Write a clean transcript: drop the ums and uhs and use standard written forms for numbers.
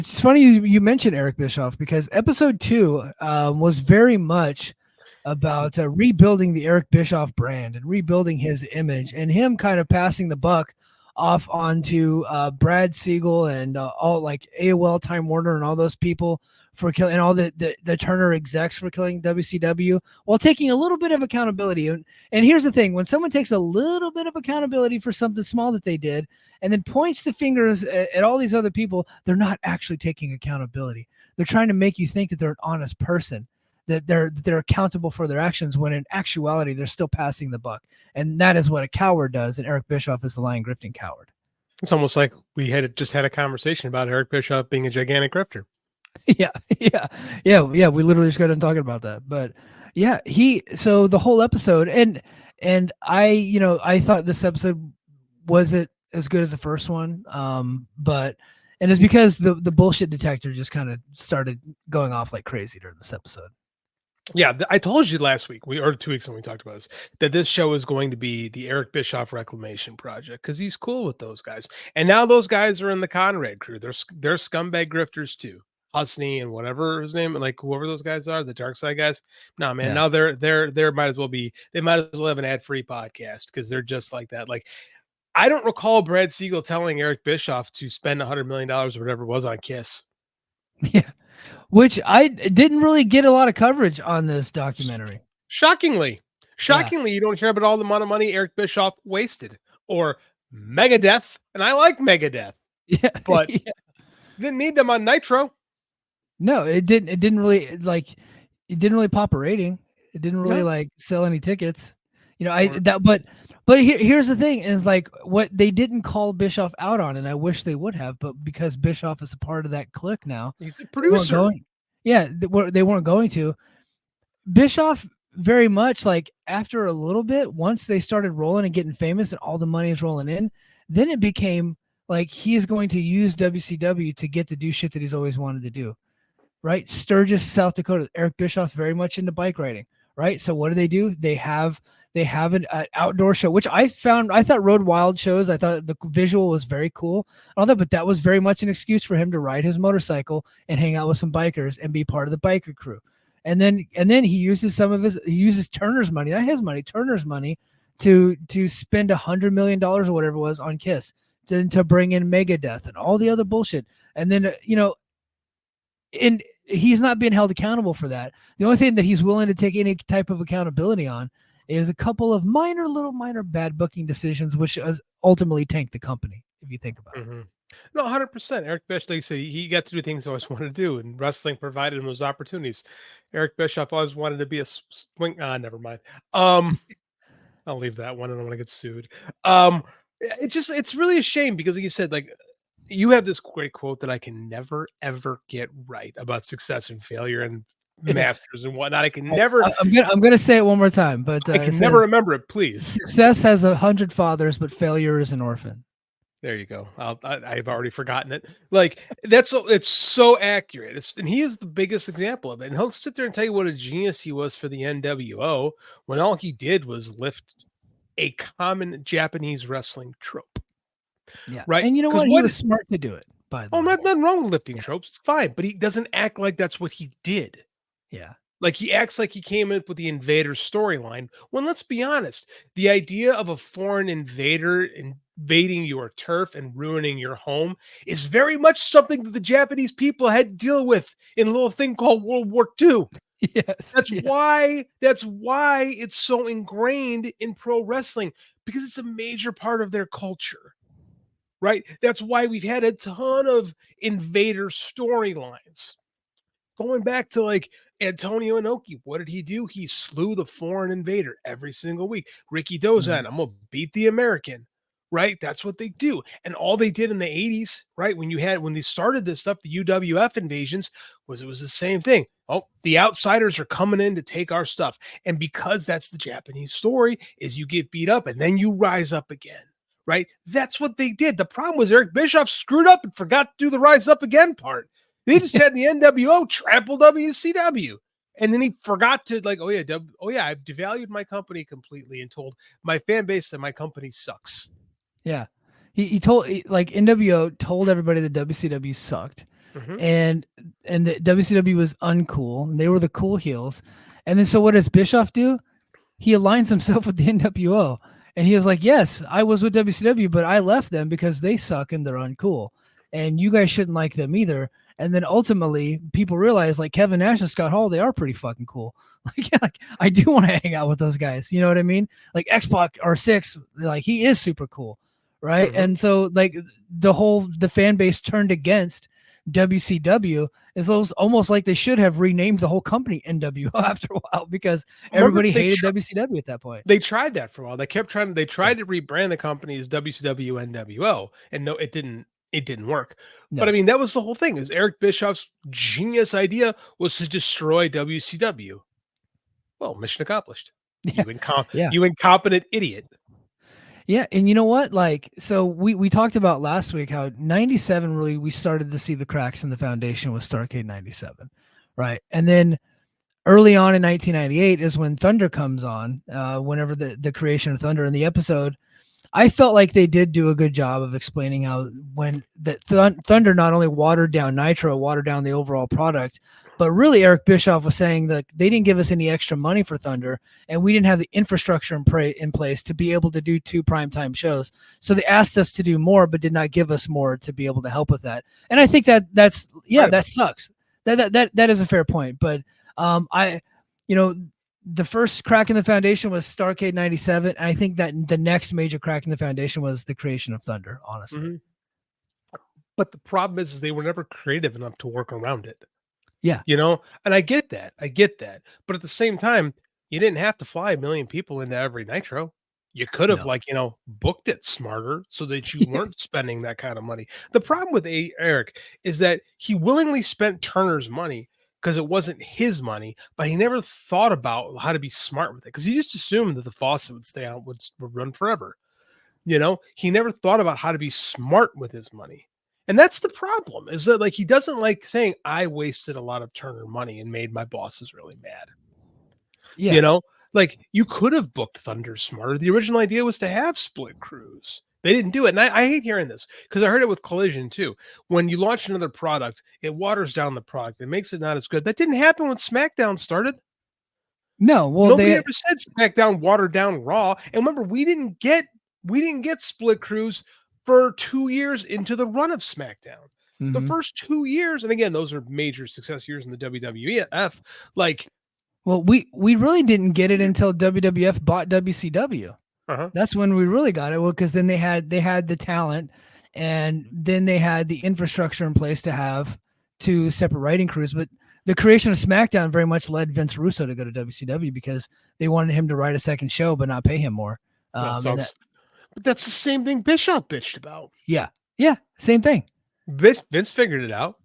It's funny you mentioned Eric Bischoff because episode 2 was very much about rebuilding the Eric Bischoff brand and rebuilding his image and him kind of passing the buck off onto Brad Siegel and all like AOL, Time Warner, and all those people for killing, and all the Turner execs for killing WCW, while taking a little bit of accountability. And here's the thing: when someone takes a little bit of accountability for something small that they did, and then points the fingers at all these other people, they're not actually taking accountability. They're trying to make you think that they're an honest person, that they're accountable for their actions, when in actuality they're still passing the buck. And that is what a coward does, and Eric Bischoff is the lying grifting coward. It's almost like we just had a conversation about Eric Bischoff being a gigantic grifter. Yeah. We literally just got done talking about that. But yeah, so the whole episode, and I thought this episode wasn't as good as the first one. But it's because the bullshit detector just kind of started going off like crazy during this episode. Yeah, I told you last week, or 2 weeks when we talked about this, that this show is going to be the Eric Bischoff Reclamation project because he's cool with those guys. And now those guys are in the Conrad crew. They're scumbag grifters too. Husney and whatever his name, like whoever those guys are, the dark side guys. No, man, now they might as well have an ad-free podcast because they're just like that. Like, I don't recall Brad Siegel telling Eric Bischoff to spend $100 million or whatever it was on Kiss. Yeah. Which I didn't really get a lot of coverage on this documentary. Shockingly, you don't hear about all the amount of money Eric Bischoff wasted, or Megadeth. And I like Megadeth, but didn't need them on Nitro. No, it didn't. It didn't really pop a rating. It didn't really sell any tickets. But here's the thing: is like what they didn't call Bischoff out on, and I wish they would have. But because Bischoff is a part of that clique now, he's the producer. They weren't going to. Bischoff very much like after a little bit, once they started rolling and getting famous, and all the money is rolling in, then it became like he is going to use WCW to get to do shit that he's always wanted to do. Right, Sturgis, South Dakota. Eric Bischoff very much into bike riding. Right, so what do? They have an outdoor show, which I thought Road Wild shows. I thought the visual was very cool, all that, but that was very much an excuse for him to ride his motorcycle and hang out with some bikers and be part of the biker crew. And then he uses Turner's money, not his money, Turner's money, to spend $100 million or whatever it was on Kiss, to bring in Megadeth and all the other bullshit. And then and he's not being held accountable for that. The only thing that he's willing to take any type of accountability on is a couple of minor bad booking decisions, which has ultimately tanked the company, if you think about it. No, 100%. Eric Bischoff, he got to do things he always wanted to do, and wrestling provided him those opportunities. Eric Bischoff always wanted to be a swing. Never mind. I'll leave that one. I don't want to get sued. It's really a shame because, like you said, like, you have this great quote that I can never, ever get right about success and failure and masters and whatnot. I can never. I'm gonna say it one more time, but I can never remember it. Please. Success has 100 fathers, but failure is an orphan. There you go. I've already forgotten it. Like, it's so accurate. And he is the biggest example of it. And he'll sit there and tell you what a genius he was for the NWO when all he did was lift a common Japanese wrestling trope. Yeah. Right. And you know what? He was smart to do it, by the way. Nothing wrong with lifting tropes. It's fine. But he doesn't act like that's what he did. Yeah. Like, he acts like he came up with the invader storyline. When, let's be honest, the idea of a foreign invader invading your turf and ruining your home is very much something that the Japanese people had to deal with in a little thing called World War II. Yes. That's why it's so ingrained in pro wrestling, because it's a major part of their culture. Right? That's why we've had a ton of invader storylines. Going back to like Antonio Inoki, what did he do? He slew the foreign invader every single week. Ricky Dozan, I'm gonna beat the American, right? That's what they do. And all they did in the 80s, right? When they started this stuff, the UWF invasions, it was the same thing. Oh, the outsiders are coming in to take our stuff. And because that's the Japanese story, is you get beat up and then you rise up again. Right? That's what they did. The problem was Eric Bischoff screwed up and forgot to do the rise up again part. They just had the NWO trample WCW. And then he forgot to I've devalued my company completely and told my fan base that my company sucks. Yeah. He told NWO told everybody that WCW sucked. Mhm. and the WCW was uncool. And they were the cool heels. And then so what does Bischoff do? He aligns himself with the NWO. And he was like, yes, I was with WCW, but I left them because they suck and they're uncool. And you guys shouldn't like them either. And then ultimately, people realize like Kevin Nash and Scott Hall, they are pretty fucking cool. Like I do want to hang out with those guys. You know what I mean? Like X-Pac or Six, like he is super cool, right? Mhm. And so like the fan base turned against WCW. It's almost like they should have renamed the whole company NWO after a while because Remember everybody hated WCW at that point. they tried that for a while. They Yeah. tried to rebrand the company as WCW NWO, and no, it didn't work. But I No. mean, that was the whole thing. Is Eric Bischoff's genius idea was to destroy WCW. Well, mission accomplished. Yeah. Yeah. You incompetent idiot. Yeah, and you know what? Like, so we talked about last week how 97 really we started to see the cracks in the foundation with Starrcade 97, right? And then early on in 1998 is when Thunder comes on, whenever the creation of Thunder in the episode. I felt like they did do a good job of explaining how when Thunder not only watered down Nitro, watered down the overall product, but really Eric Bischoff was saying that they didn't give us any extra money for Thunder, and we didn't have the infrastructure in place to be able to do 2 primetime shows. So they asked us to do more, but did not give us more to be able to help with that. And I think that's Right that about sucks. That is a fair point, but I, you know, the first crack in the foundation was Starrcade 97. And I think that the next major crack in the foundation was the creation of Thunder, it. honestly. Mhm. But the problem is they were never creative enough to work around it. Yeah. You know? And I get that. I get that. But at the same time, you didn't have to fly 1,000,000 people into every Nitro. You could have, No. like, booked it smarter so that you weren't spending that kind of money. The problem with Eric is that he willingly spent Turner's money because it wasn't his money, but he never thought about how to be smart with it because he just assumed that the faucet would stay on, would run forever. He never thought about how to be smart with his money. And that's the problem is that like he doesn't like saying I wasted a lot of Turner money and made my bosses really mad. You Yeah. know, like you could have booked Thunder smarter. The original idea was to have split crews. They didn't do it. And I hate hearing this because I heard it with Collision too. When you launch another product, it waters down the product. It makes it not as good. That didn't happen when SmackDown started. No. Well, Nobody they, ever said SmackDown watered down Raw. And remember, we didn't get split crews for 2 years into the run of SmackDown. The mhm. first 2 years, and again, those are major success years in the WWF. Like, Well, we really didn't get it until WWF bought WCW. uh-huh, That's when we really got it. Well, because then they had the talent, and then they had the infrastructure in place to have 2 separate writing crews. But the creation of SmackDown very much led Vince Russo to go to WCW because they wanted him to write a second show but not pay him more. that And that, sounds. But that's the same thing Bischoff bitched about. yeah, yeah, same thing. Vince figured it out.